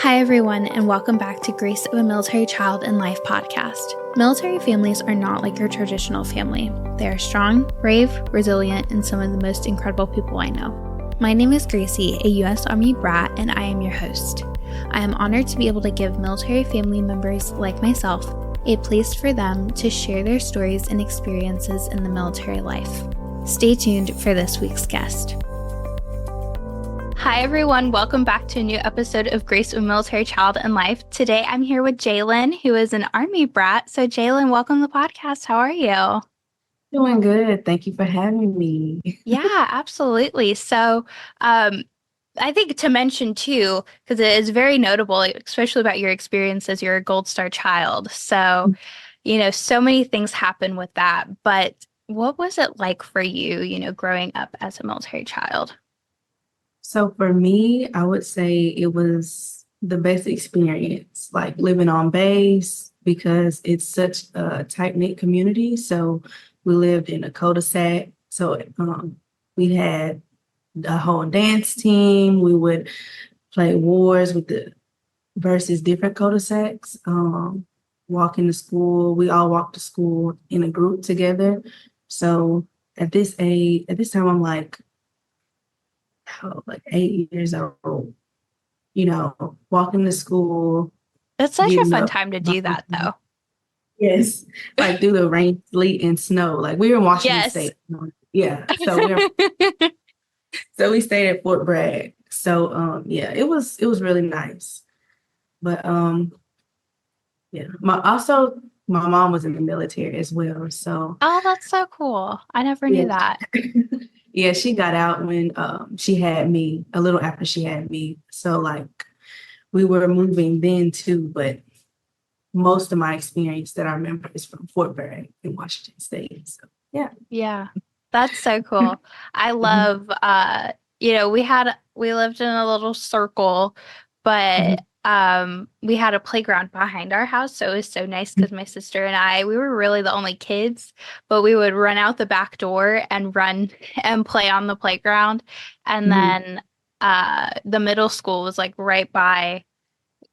Hi, everyone, and welcome back to Grace of a Military Child and Life podcast. Military families are not like your traditional family. They are strong, brave, resilient, and some of the most incredible people I know. My name is Gracie, a U.S. Army BRAT, and I am your host. I am honored to be able to give military family members like myself a place for them to share their stories and experiences in the military life. Stay tuned for this week's guest. Hi, everyone. Welcome back to a new episode of Grace of a Military Child and Life. Today, I'm here with Jalyn, who is an Army brat. So, Jalyn, welcome to the podcast. How are you? Doing good. Thank you for having me. Yeah, absolutely. So, I think to mention too, because it is very notable, especially about your experience as you're a Gold Star child. So, so many things happen with that. But what was it like for you, growing up as a military child? So for me, I would say it was the best experience, like living on base, because it's such a tight-knit community. So we lived in a cul-de-sac. So we had a whole dance team. We would play wars with the versus different cul-de-sacs. Walking to school, we all walked to school in a group together. So at this time, I'm like 8 years old, walking to school, It's such a getting fun up. time to do that, though. Yes, like through the rain, sleet, and snow. Like we were in Washington Yes. State. Yeah. So we stayed at Fort Bragg. So yeah, it was really nice. But yeah. My mom was in the military as well. So Oh, that's so cool. I never knew yeah. that. Yeah, she got out when she had me, a little after she had me. So like we were moving then too, but most of my experience that I remember is from Fort Bragg in Washington State. So yeah. Yeah, that's so cool. I Mhm, love, we lived in a little circle, but mhm, we had a playground behind our house. So it was so nice because my sister and we were really the only kids, but we would run out the back door and run and play on the playground. And mhm. then the middle school was like right by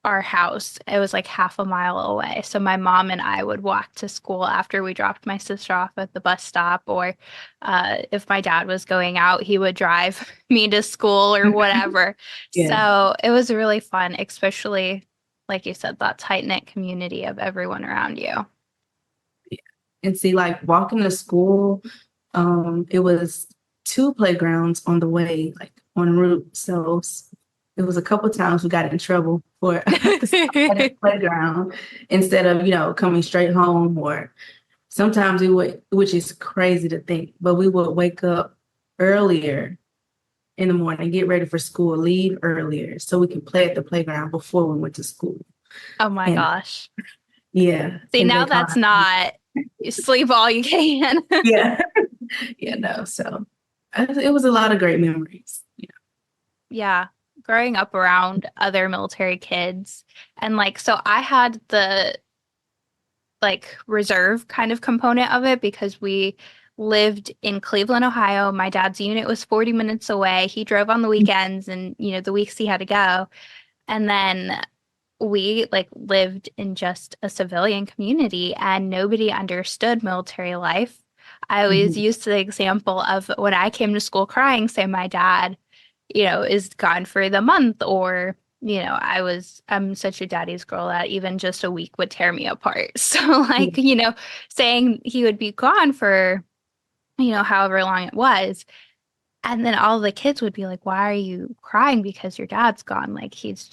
our house. It was like half a mile away. So my mom and I would walk to school after we dropped my sister off at the bus stop, or if my dad was going out, he would drive me to school or whatever. Yeah. So it was really fun, especially like you said, that tight-knit community of everyone around you. And see, like walking to school, it was two playgrounds on the way, like en route. So it was a couple times we got in trouble for to stop at the playground instead of, coming straight home, or sometimes we would, which is crazy to think, but we would wake up earlier in the morning, get ready for school, leave earlier so we can play at the playground before we went to school. Oh my And gosh. yeah, See, and now they call that's not you sleep all you can. yeah, yeah, no. So it was a lot of great memories. Yeah, growing up around other military kids. And so I had the reserve kind of component of it because we lived in Cleveland, Ohio. My dad's unit was 40 minutes away. He drove on the weekends and, the weeks he had to go. And then we lived in just a civilian community and nobody understood military life. I always Mhm. used the example of when I came to school crying, say my dad, is gone for the month, or I'm such a daddy's girl that even just a week would tear me apart. So Yeah. saying he would be gone for, however long it was. And then all the kids would be like, why are you crying? Because your dad's gone. Like he's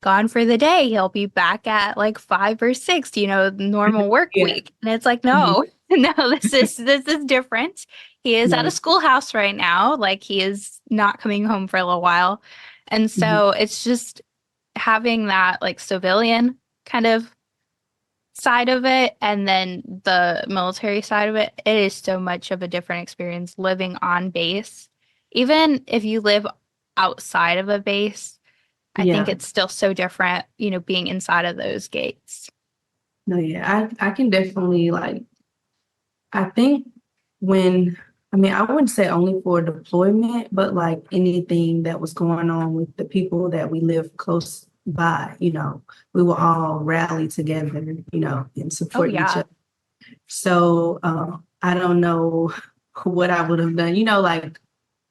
gone for the day. He'll be back at like 5 or 6, normal work Yeah. week. And it's like, Mhm. no, no, this is different. He is at a Right. schoolhouse right now. Like he is not coming home for a little while. And Mhm. so it's just having that civilian kind of side of it and then the military side of it. It is so much of a different experience living on base. Even if you live outside of a base, I think Yeah. it's still so different, being inside of those gates. No, yeah. I can definitely I think when I mean, I wouldn't say only for deployment, but like anything that was going on with the people that we live close by, we will all rally together, and Oh, support each yeah. other. So I don't know what I would have done, like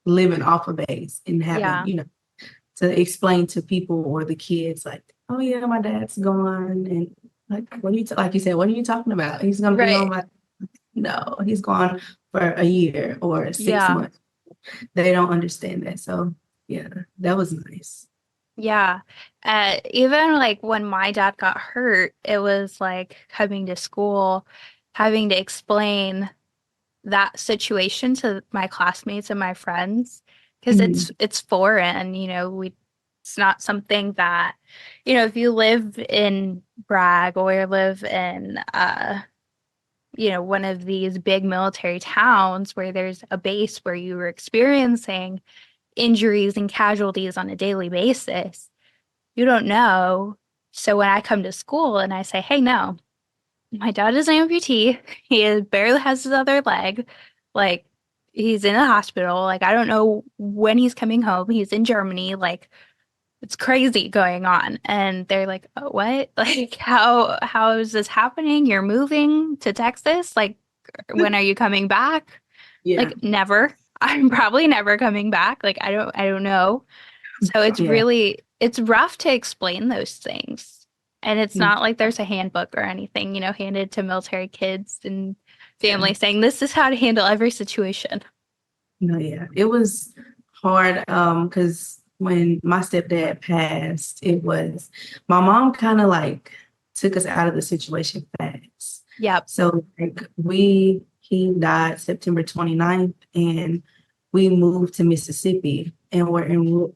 living off of base and having, Yeah. to explain to people or the kids like, oh yeah, my dad's gone. And like, like you said, what are you talking about? He's going to be Right. home. Like, no, he's gone for a year or six Yeah. months. They don't understand that. So yeah, that was nice. Yeah. Even like when my dad got hurt, it was like coming to school, having to explain that situation to my classmates and my friends because Mhm. it's foreign, it's not something that, if you live in Bragg or live in one of these big military towns where there's a base where you were experiencing injuries and casualties on a daily basis, you don't know. So when I come to school and I say, hey, no, my dad is an amputee. He barely has his other leg. Like, he's in a hospital. Like, I don't know when he's coming home. He's in Germany. Like, it's crazy going on. And they're like, oh, what? Like, how is this happening? You're moving to Texas? Like, when are you coming back? Yeah. Like, never. I'm probably never coming back. Like, I don't know. So Yeah. it's rough to explain those things. And it's Mm. not like there's a handbook or anything, handed to military kids and Yeah. families saying this is how to handle every situation. No, yeah. It was hard because when my stepdad passed, it was my mom kind of like took us out of the situation fast. Yep. So like he died September 29th and we moved to Mississippi and were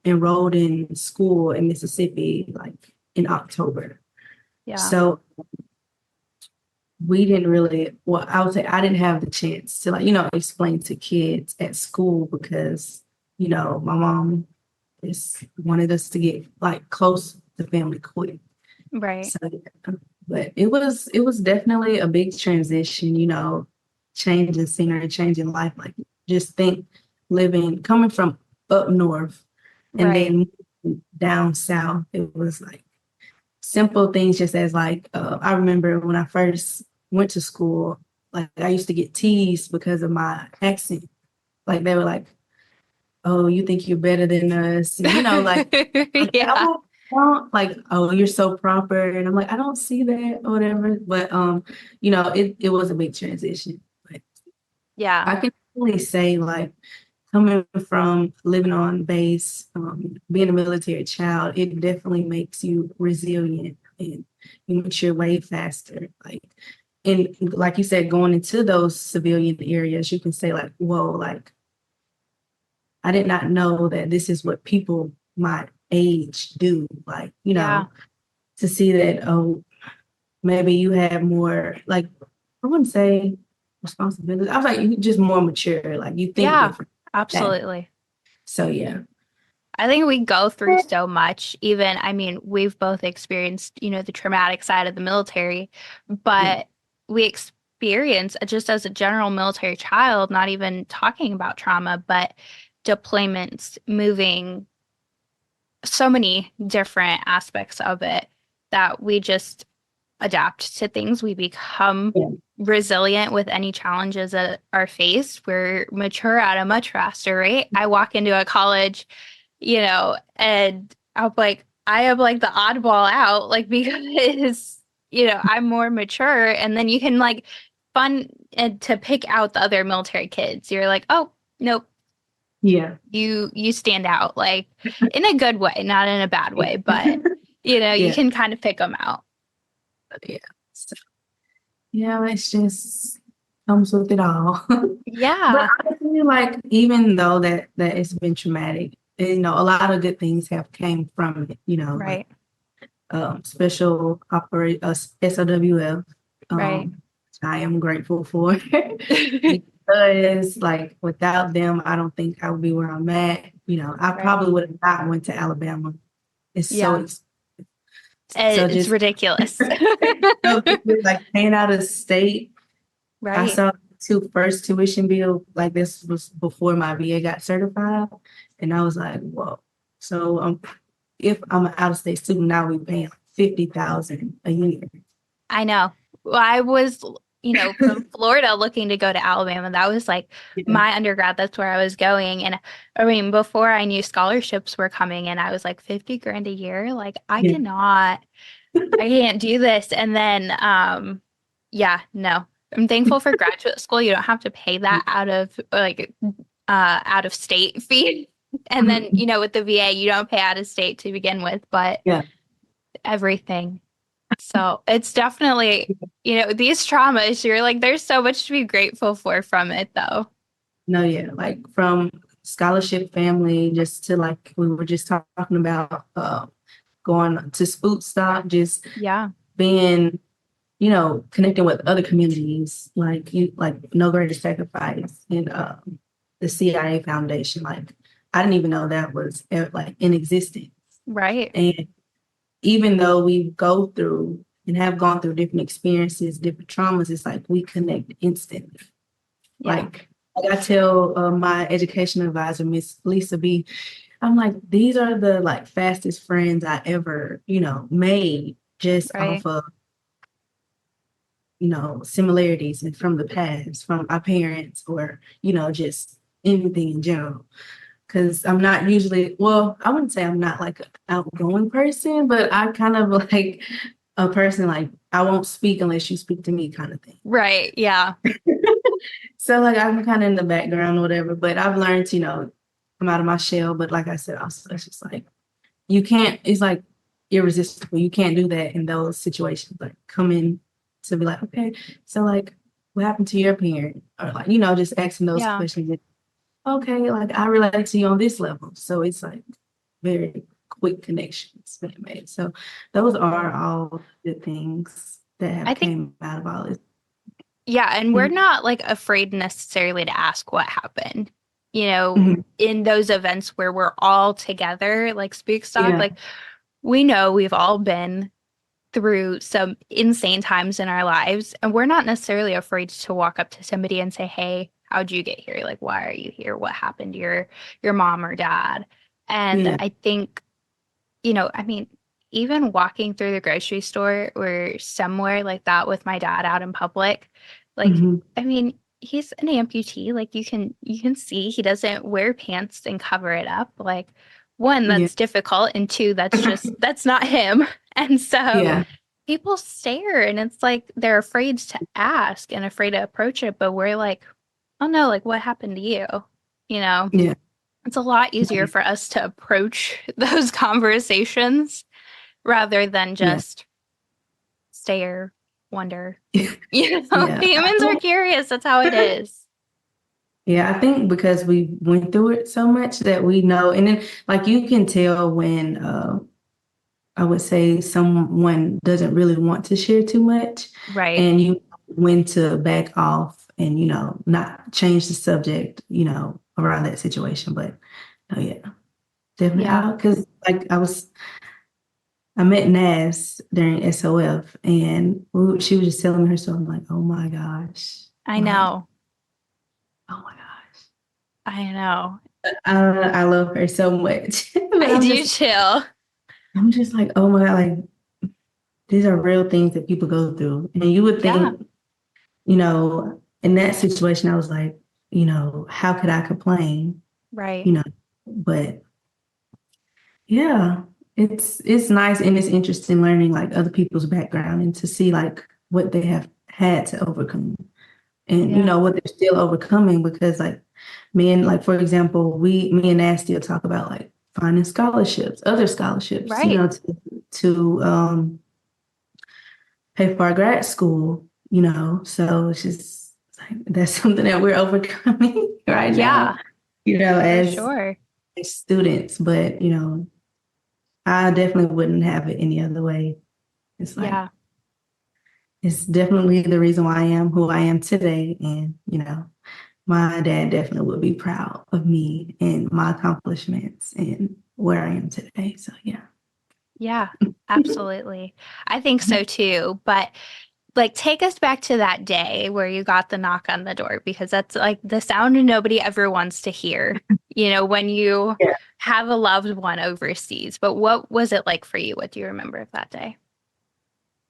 enrolled in school in Mississippi like in October. Yeah. So we didn't really, well, I would say I didn't have the chance to like, explain to kids at school because, my mom just wanted us to get like close to family quick. Right. So, yeah. But it was definitely a big transition, changing scenery, changing life. Like just think coming from up north and Right. then down south, it was like simple things just as like I remember when I first went to school, like I used to get teased because of my accent. Like they were like, "Oh, you think you're better than us?" And, like Yeah. like, "Oh, you're so proper," and I'm like, "I don't see that or whatever." But it was a big transition. But Yeah. I can really say like coming from living on base, being a military child, it definitely makes you resilient and you mature way faster. And like you said, going into those civilian areas, you can say like, whoa, like I did not know that this is what people my age do. Like, Yeah. to see that, oh, maybe you have more, like, I wouldn't say responsibility. I was like, you just more mature, like you think Yeah. different. That, Absolutely. so yeah. I think we go through so much, even, I mean, we've both experienced, the traumatic side of the military, Yeah. but we experience just as a general military child, not even talking about trauma, but deployments, moving, so many different aspects of it that we just adapt to things. We become Yeah. resilient with any challenges that are faced. We're mature at a much faster rate. I walk into a college, and I am like the oddball out, like because, I'm more mature. And then you can like fun and to pick out the other military kids. You're like, oh, nope, Yeah. you stand out, like in a good way, not in a bad way, but you Yeah. can kind of pick them out. Yeah. So, yeah, it's just comes with it all. But Yeah, I feel like even though that it's been traumatic, a lot of good things have came from it, like right, special operate SOWF. right. I am grateful for because like without them, I don't think I would be where I'm at. I Right. probably would have not went to Alabama. It's so Yeah, so it's just ridiculous. so like paying out of state. I Right. saw first tuition bill, like this was before my VA got certified. And I was like, whoa. So if I'm an out of state student, now we paying like 50,000 a year. I know. Well, I was, from Florida looking to go to Alabama. That was like Yeah. my undergrad. That's where I was going. And I mean, before I knew scholarships were coming in, I was like 50 grand a year. Like I Yeah. can't do this. And then, yeah, no, I'm thankful for graduate school. You don't have to pay that out of state fee. And then, with the VA, you don't pay out of state to begin with, but Yeah. everything. So it's definitely, these traumas, you're like, there's so much to be grateful for from it, though. No, yeah. Like from scholarship family, just to like we were just talking about going to Spook Stop, just Yeah. being, connecting with other communities, like No Greater Sacrifice and the CIA Foundation. Like I didn't even know that was like in existence. Right. And even though we go through and have gone through different experiences, different traumas, it's like we connect instantly. Yeah. Like I tell my education advisor, Miss Lisa B, I'm like, these are the like fastest friends I ever, made just Right. off of, similarities and from the past, from our parents or, just anything in general. Because I'm not usually, well, I wouldn't say I'm not like an outgoing person, but I kind of like a person like I won't speak unless you speak to me kind of thing. Right. Yeah. So like I'm kind of in the background or whatever, but I've learned to, come out of my shell. But like I said, also it's just like you can't, it's like irresistible. You can't do that in those situations. Like come in to be like, okay, so like what happened to your parent? Or like, just asking those Yeah. questions. Okay, like I relate to you on this level. So it's like very quick connections being made. So those are all the things that I have think, came out of all this. yeah. And we're Mhm. not like afraid necessarily to ask what happened, Mhm. in those events where we're all together, like Speak Stock, Yeah. like we know we've all been through some insane times in our lives, and we're not necessarily afraid to walk up to somebody and say, hey, how'd you get here? Like, why are you here? What happened to your mom or dad? And Yeah. I think, I mean, even walking through the grocery store or somewhere like that with my dad out in public, like, Mhm. I mean, he's an amputee. Like you can see he doesn't wear pants and cover it up. Like, one, Yeah. that's difficult, and two, that's not him. And so Yeah. people stare, and it's like they're afraid to ask and afraid to approach it, but we're like, oh no, like what happened to you? You know? Yeah. It's a lot easier for us to approach those conversations rather than Yeah. just stare, wonder. Yeah. Humans are curious. That's how it is. Yeah, I think because we went through it so much that we know, and then like you can tell when I would say someone doesn't really want to share too much, Right. and you when to back off and not change the subject, around that situation. But oh yeah, Yeah. definitely because like I met Nas during SOF, and she was just telling me her story. I'm like, oh my gosh, I like know. oh my gosh, I know. I love her so much, but I do too. I'm just like, oh my god, like these are real things that people go through, and you would Yeah. think, in that situation, I was like, how could I complain, Right. you know, but yeah, it's nice and it's interesting learning like other people's background and to see like what they have had to overcome and Yeah. what they're still overcoming because like like for example, me and Nat still talk about like finding scholarships, other scholarships, Right. to pay for our grad school, so it's just like that's something that we're overcoming right now, Yeah, for as sure. students, but I definitely wouldn't have it any other way. It's like, Yeah. it's definitely the reason why I am who I am today. And, my dad definitely would be proud of me and my accomplishments and where I am today. So, yeah. Yeah, absolutely. I think so too. But like take us back to that day where you got the knock on the door because that's like the sound nobody ever wants to hear, when you Yeah. have a loved one overseas. But what was it like for you? What do you remember of that day?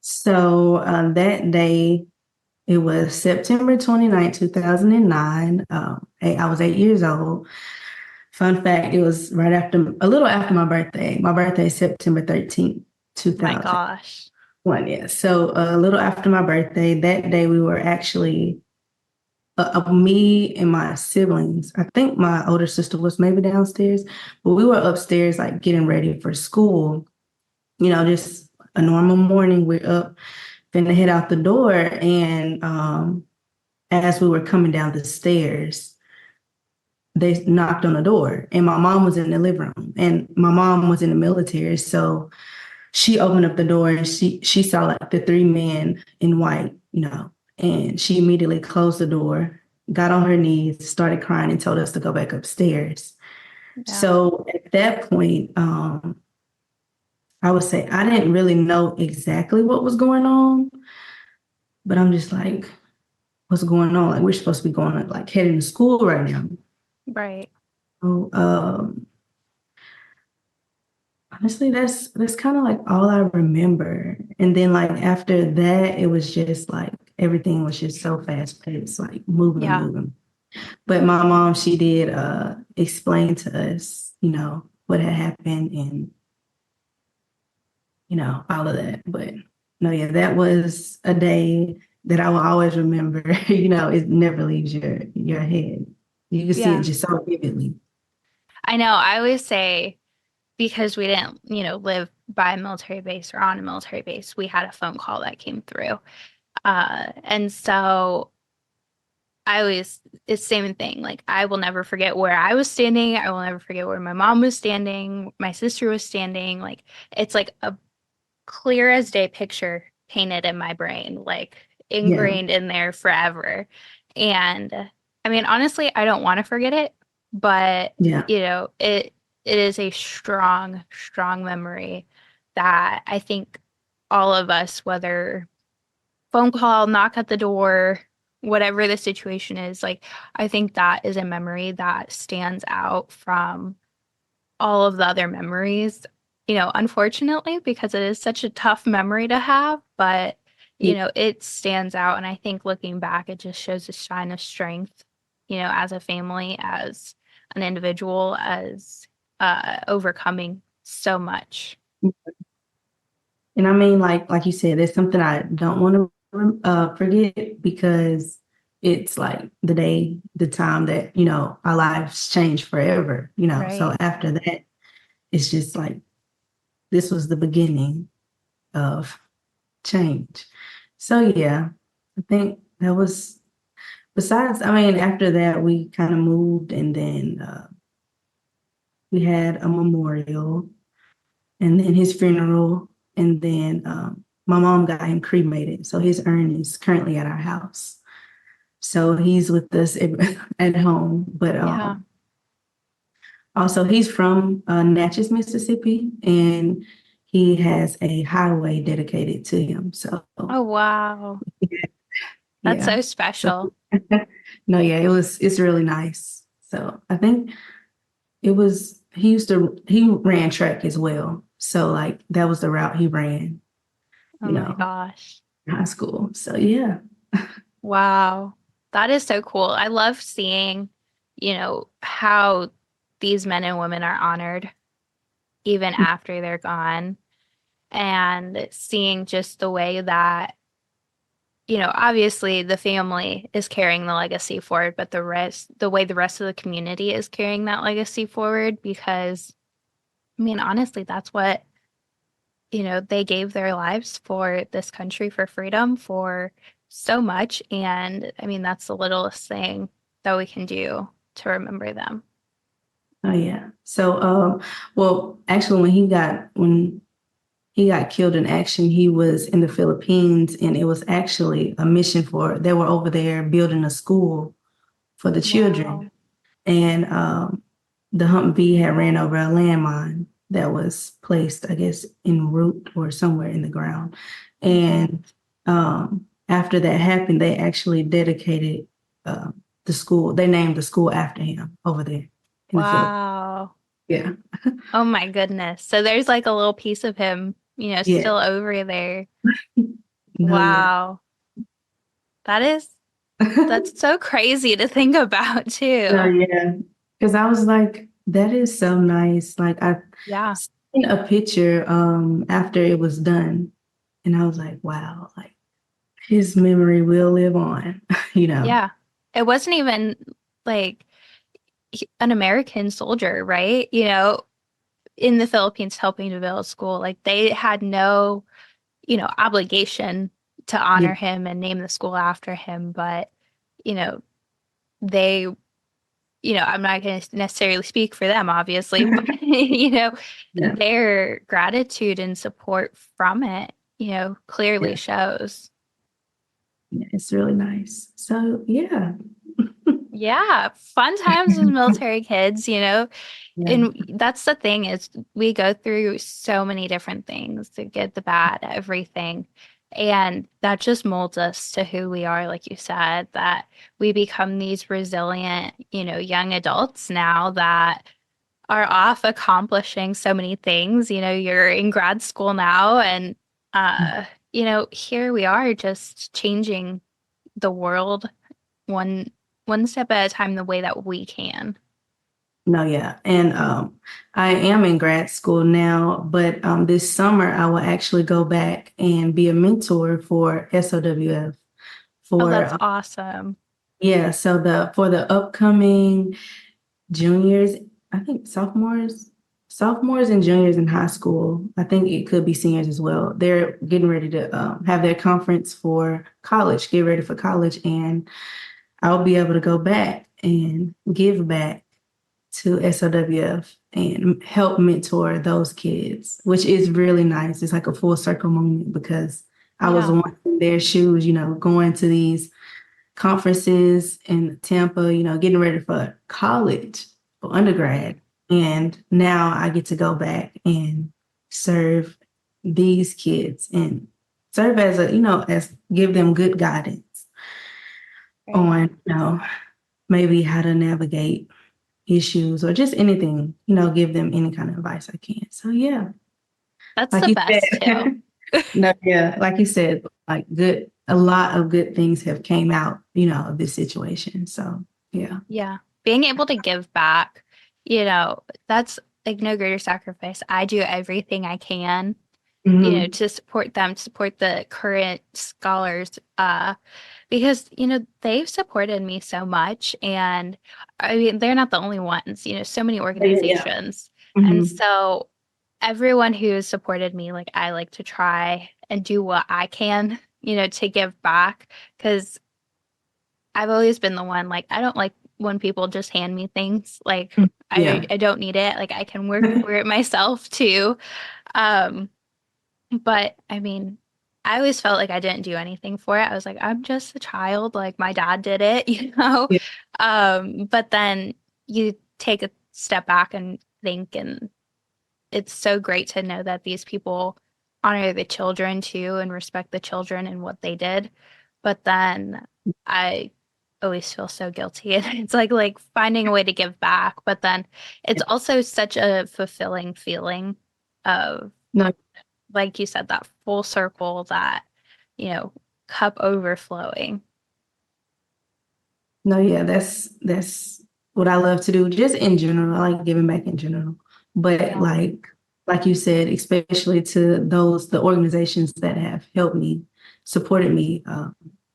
So that day, it was September 29th, 2009. I was 8 years old. Fun fact, it was a little after my birthday. My birthday is September 13th, My gosh. 2001. Yeah. So a little after my birthday, that day we were actually, me and my siblings, I think my older sister was maybe downstairs, but we were upstairs like getting ready for school, just a normal morning. We're up, finna head out the door. And as we were coming down the stairs, they knocked on the door and my mom was in the living room and my mom was in the military. So she opened up the door and she saw like the three men in white, and she immediately closed the door, got on her knees, started crying and told us to go back upstairs. Yeah. So at that point, I would say I didn't really know exactly what was going on, but I'm just like, what's going on? Like we're supposed to be going like heading to school right now. Right. So, honestly, that's kind of like all I remember. And then like after that, it was just like everything was just so fast paced, like moving and Yeah. moving. But my mom, she did explain to us, what had happened and all of that. But no, yeah, that was a day that I will always remember. It never leaves your head. You can see it Yeah. just so vividly. I know. I always say because we didn't, live by a military base or on a military base, we had a phone call that came through. And so it's the same thing. Like, I will never forget where I was standing. I will never forget where my mom was standing, my sister was standing. Like, it's like a clear as day picture painted in my brain, like Yeah, ingrained in there forever. And I mean, honestly, I don't want to forget it, but yeah. it is a strong, strong memory that I think all of us, whether phone call, knock at the door, whatever the situation is, like I think that is a memory that stands out from all of the other memories, unfortunately, because it is such a tough memory to have, but it stands out. And I think looking back, it just shows a shine of strength, as a family, as an individual, as overcoming so much. And I mean, like you said, it's something I don't want to forget because it's like the time that our lives change forever. So Right. after that, it's just like this was the beginning of change. So yeah, I think that was. Besides, I mean, after that, we kind of moved, and then we had a memorial, and then his funeral, and then my mom got him cremated. So his urn is currently at our house. So he's with us at home. But Yeah. also, he's from Natchez, Mississippi, and he has a highway dedicated to him. So Oh, wow. That's yeah. so So special. no, yeah, it's really nice. So I think he ran track as well. So like that was the route he ran, Oh you my know, gosh. in high school. So yeah. Wow. That is so cool. I love seeing, how these men and women are honored even after they're gone and seeing just the way that, obviously the family is carrying the legacy forward, but the way the rest of the community is carrying that legacy forward because, I mean, honestly, that's what, they gave their lives for this country, for freedom, for so much. And I mean, that's the littlest thing that we can do to remember them. Oh yeah. So well actually when he got killed in action, he was in the Philippines and it was actually a mission they were over there building a school for the children. Wow. And the Humvee had ran over a landmine that was placed, I guess, en route or somewhere in the ground. Mhm. And after that happened, they actually dedicated the school. They named the school after him over there in the Philippines. Wow. Yeah. Oh my goodness. So there's like a little piece of him, Yeah. still over there. No, yeah. Wow. That is, that's so crazy to think about No, too. yeah. Because I was like, that is so nice. Like I Yeah. seen a picture after it was done, and I was like, wow, like his memory will live on, you know. Yeah. It wasn't even like an American soldier, right? In the Philippines helping to build a school. Like they had no, obligation to Yeah. honor him and name the school after him, but you know, they, I'm not going to necessarily speak for them, obviously, but Yeah. their gratitude and support from it, clearly Yeah. shows. Yeah, it's really nice. So yeah. Yeah, fun times as military kids, Yeah. and that's the thing is we go through so many different things, the good, the bad, everything. And that just molds us to who we are, like you said, that we become these resilient, young adults now that are off accomplishing so many things. You're in grad school now and here we are just changing the world one one step at a time the way that we can. No, yeah. And I am in grad school now, but this summer I will actually go back and be a mentor for SOWF Oh, for that's awesome. yeah, so the for the upcoming juniors, I think sophomores and juniors in high school. I think it could be seniors as well. They're getting ready to have their conference for college, get ready for college, and I'll be able to go back and give back to SOWF and help mentor those kids, which is really nice. It's like a full circle moment because I was Yeah, once in their shoes, going to these conferences in Tampa, getting ready for college for right. undergrad. And now I get to go back and serve these kids and serve as as give them good guidance Right. on, maybe how to navigate issues or just anything, give them any kind of advice I can. So yeah, That's like the you best too. said, no, yeah, like you said, like a lot of good things have came out, of this situation. So yeah. Yeah. Being able to give back, that's like no greater sacrifice. I do everything I can, Hmm. to support them, to support the current scholars, because, they've supported me so much. And I mean, they're not the only ones, so many Yeah, yeah. organizations. And Hmm. so everyone who has supported me, like I like to try and do what I can, to give back because I've always been the one like I don't like when people just hand me things. Like I Yeah. I don't need it. Like I can work for it myself too. Um, but I mean, I always felt like I didn't do anything for it. I was like, I'm just a child, like my dad did it, Yeah. But then you take a step back and think, and it's so great to know that these people honor the children too and respect the children and what they did. But then I always feel so guilty. And it's like finding a way to give back, but then it's also such a fulfilling feeling of, No, like you said, that full circle, that, you know, cup overflowing. no, yeah, that's what I love to do, just in general. I like giving back in general. But Yeah. like you said, especially to the organizations that have helped me, supported me,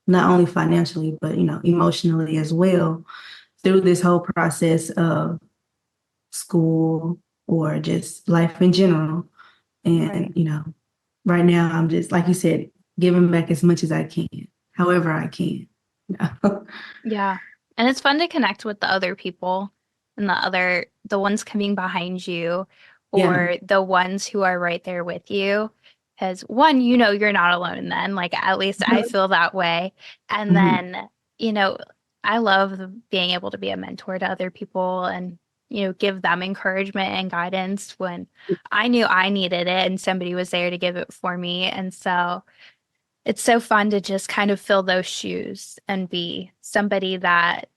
not only financially, but emotionally as well through this whole process of school or just life in general. Right. And, right now I'm just, like you said, giving back as much as I can, however I can. Yeah. And it's fun to connect with the other people and the ones coming behind you Yeah. or the ones who are right there with you. Because one, you're not alone then. Like at least I feel that way. And Mhm. then, you know, I love being able to be a mentor to other people and, give them encouragement and guidance when I knew I needed it and somebody was there to give it for me. And so it's so fun to just kind of fill those shoes and be somebody that,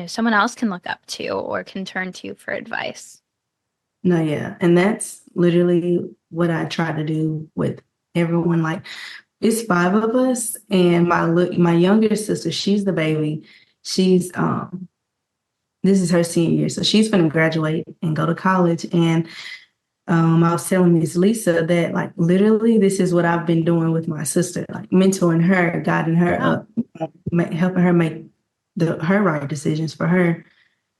someone else can look up to or can turn to for advice. No, yeah. And that's literally what I try to do with everyone. Like, it's five of us, and my younger sister, she's the baby. She's this is her senior year, so she's going to graduate and go to college. And I was telling Miss Lisa that, like, literally, this is what I've been doing with my sister, like mentoring her, guiding her Wow. up, helping her make her right decisions for her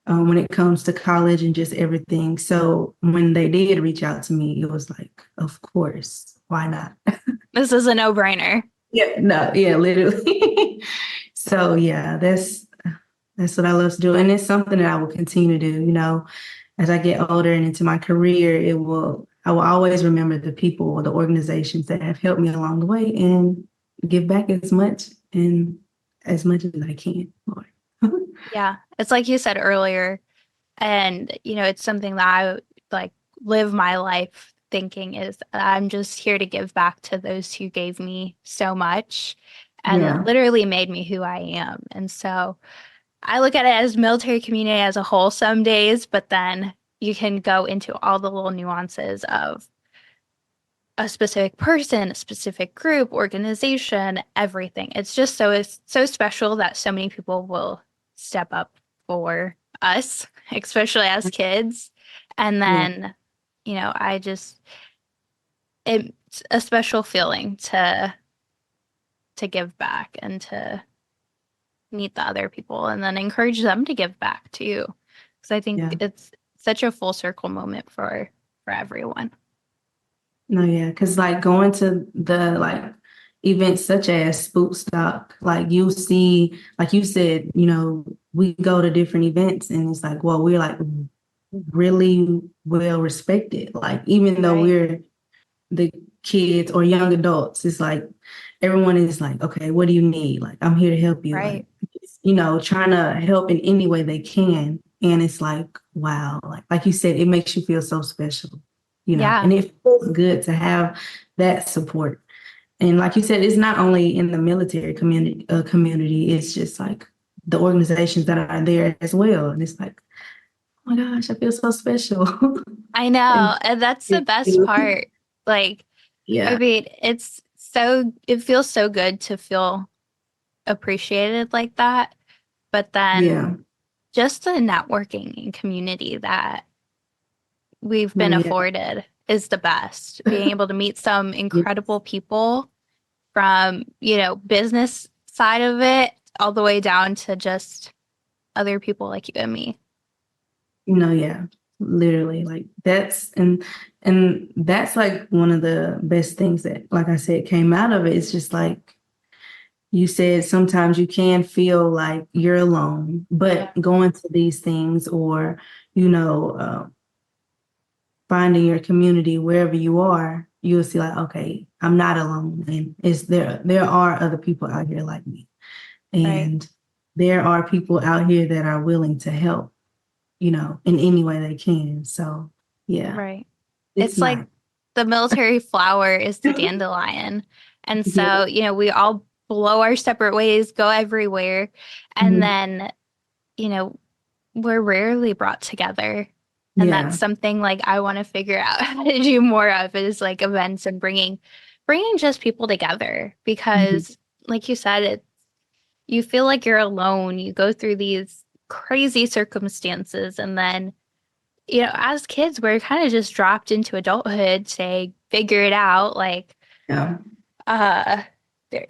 when it comes to college and just everything. So when they did reach out to me, it was like, of course, why not? This is a no-brainer. Yeah, no, yeah, literally. So yeah, that's what I love to do. And it's something that I will continue to do, as I get older and into my career, I will always remember the people or the organizations that have helped me along the way and give back as much as I can, Lord. Yeah. It's like you said earlier, and it's something that I like live my life thinking is I'm just here to give back to those who gave me so much and Yeah. literally made me who I am. And so I look at it as military community as a whole some days, but then you can go into all the little nuances of a specific person, a specific group, organization, everything. It's so special that so many people will step up for us, especially as kids. And Yeah. then, I just it's a special feeling to give back and to meet the other people and then encourage them to give back too. Because I think Yeah. it's such a full circle moment for everyone. No, yeah, because like going to the like events such as Spook Stock, like you see, like you said, we go to different events and it's like, well, we're like really well respected. Like even though Right. we're the kids or young adults, it's like everyone is like, okay, what do you need? Like I'm here to help you. Like, Right. trying to help in any way they can. And it's like, wow, like you said, it makes you feel so special, Yeah. and it feels good to have that support. And like you said, it's not only in the military community, it's just like the organizations that are there as well. And it's like, oh my gosh, I feel so special. I know. And And that's the best part. Like, I yeah, mean, it feels so good to feel appreciated like that. But then yeah, just the networking and community that we've no, been yeah, afforded is the best. Being able to meet some yeah, incredible people from, business side of it all the way down to just other people like you and me. yeah, literally, like and that's like one of the best things that, like I said, came out of it. It's just like you said, sometimes you can feel like you're alone, but going to these things or, you know, uh, finding your community wherever you are, you'll see like, okay, I'm not alone. And there are other people out here like me. Right. And there are people out here that are willing to help, in any way they can. So yeah, Right. it's It's like not. the military flower is the dandelion. And Yeah. so, we all blow our separate ways, go everywhere. And Mhm. then, you know, we're rarely brought together. And that's Yeah. something like I want to figure out how to do more of is like events and bringing just people together Mhm. because like you said, you feel like you're alone. You go through these crazy circumstances and then as kids, we're kind of just dropped into adulthood, say, figure it out. Yeah. Uh,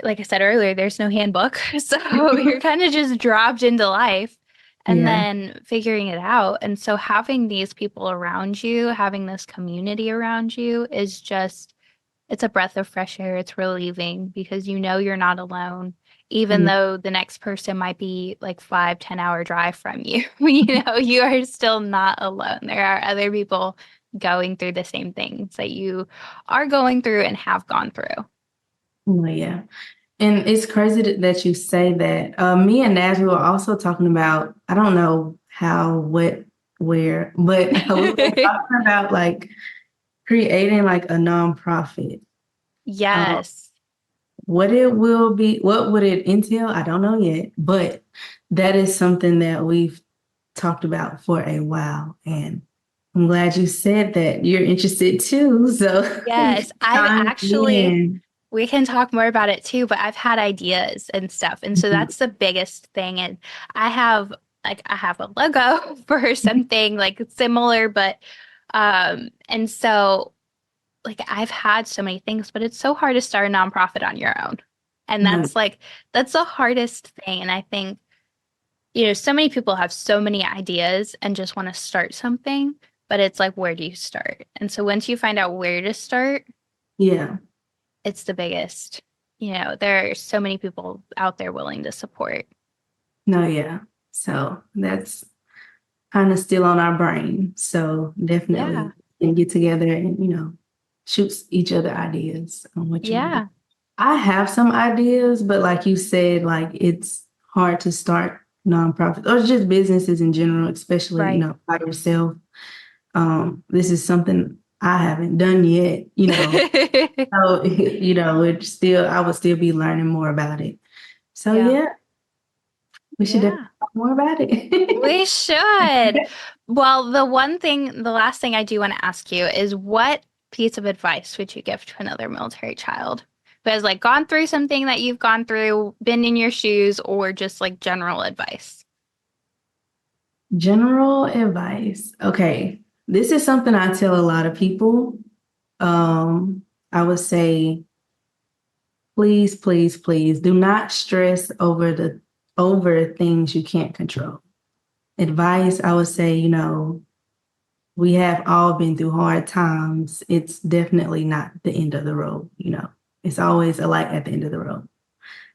like I said earlier, there's no handbook. So you're kind of just dropped into life and Yeah. then figuring it out. And so having these people around you, having this community around you is just it's a breath of fresh air. It's relieving because you're not alone, even Yeah. though the next person might be like 5, 10 hour drive from you. You are still not alone. There are other people going through the same things that you are going through and have gone through. Oh, yeah. And it's crazy that you say that. Me and Naz, we were also talking about, I don't know how, what, where, but we were talking about like creating like a nonprofit. Um, Yes. what it will be, what would it entail? I don't know yet, but that is something that we've talked about for a while. And I'm glad you said that you're interested too. So Yes, I've chime actually, in. we can talk more about it too, but I've had ideas and stuff. And so Mhm. that's the biggest thing. And I have I have a logo for something like similar, but and so like I've had so many things, but it's so hard to start a nonprofit on your own. And No, that's the hardest thing. And I think, so many people have so many ideas and just want to start something, but it's like, where do you start? And so once you find out where to start, yeah, it's the biggest. There are so many people out there willing to support. no, yeah. So that's kind of still on our brain. So definitely Yeah. can get together and, shoot each other ideas on what you want to do. Yeah. I have some ideas, but like you said, like it's hard to start nonprofits or just businesses in general, especially, Right. by yourself. This is something I haven't done yet, so, I would still be learning more about it. So Yeah. yeah, we should definitely Yeah. talk more about it. We should. Well, the last thing I do want to ask you is what piece of advice would you give to another military child who has like gone through something that you've gone through, been in your shoes, or just like general advice? General advice. Okay. This is something I tell a lot of people. I would say, please, please, please do not stress over things you can't control. Advice, I would say, we have all been through hard times. It's definitely not the end of the road. It's always a light at the end of the road.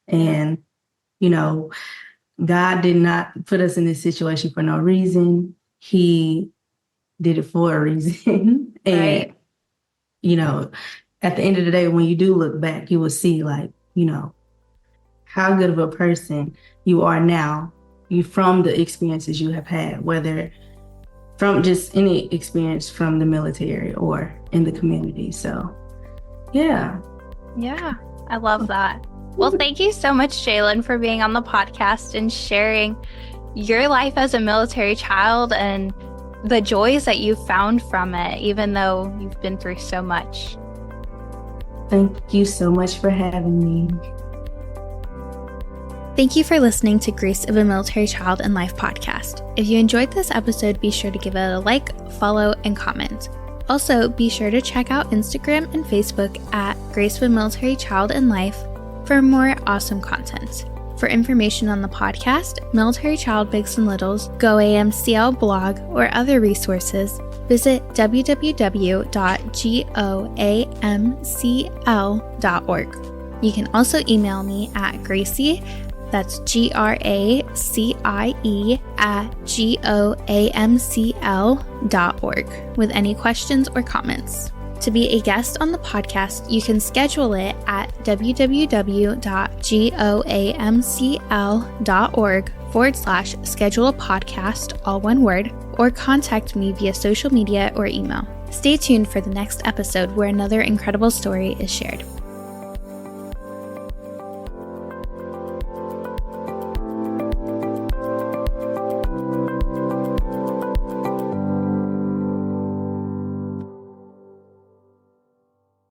And, you know, God did not put us in this situation for no reason. He did it for a reason. And, Right. you know, at the end of the day, when you do look back, you will see like, how good of a person you are now, you from the experiences you have had, whether from just any experience from the military or in the community. So, yeah. Yeah, I love that. Well, thank you so much, Jalyn, for being on the podcast and sharing your life as a military child and the joys that you found from it, even though you've been through so much. Thank you so much for having me. Thank you for listening to Grace of a Military Child and Life podcast. If you enjoyed this episode, be sure to give it a like, follow, and comment. Also, be sure to check out Instagram and Facebook at Grace of a Military Child and Life for more awesome content. For information on the podcast, Military Child Bigs and Littles, Go AMCL blog, or other resources, visit www.goamcl.org. You can also email me at Gracie, that's GRACIE @GOAMCL.org with any questions or comments. To be a guest on the podcast, you can schedule it at www.goamcl.org/schedule a podcast, all one word, or contact me via social media or email. Stay tuned for the next episode where another incredible story is shared.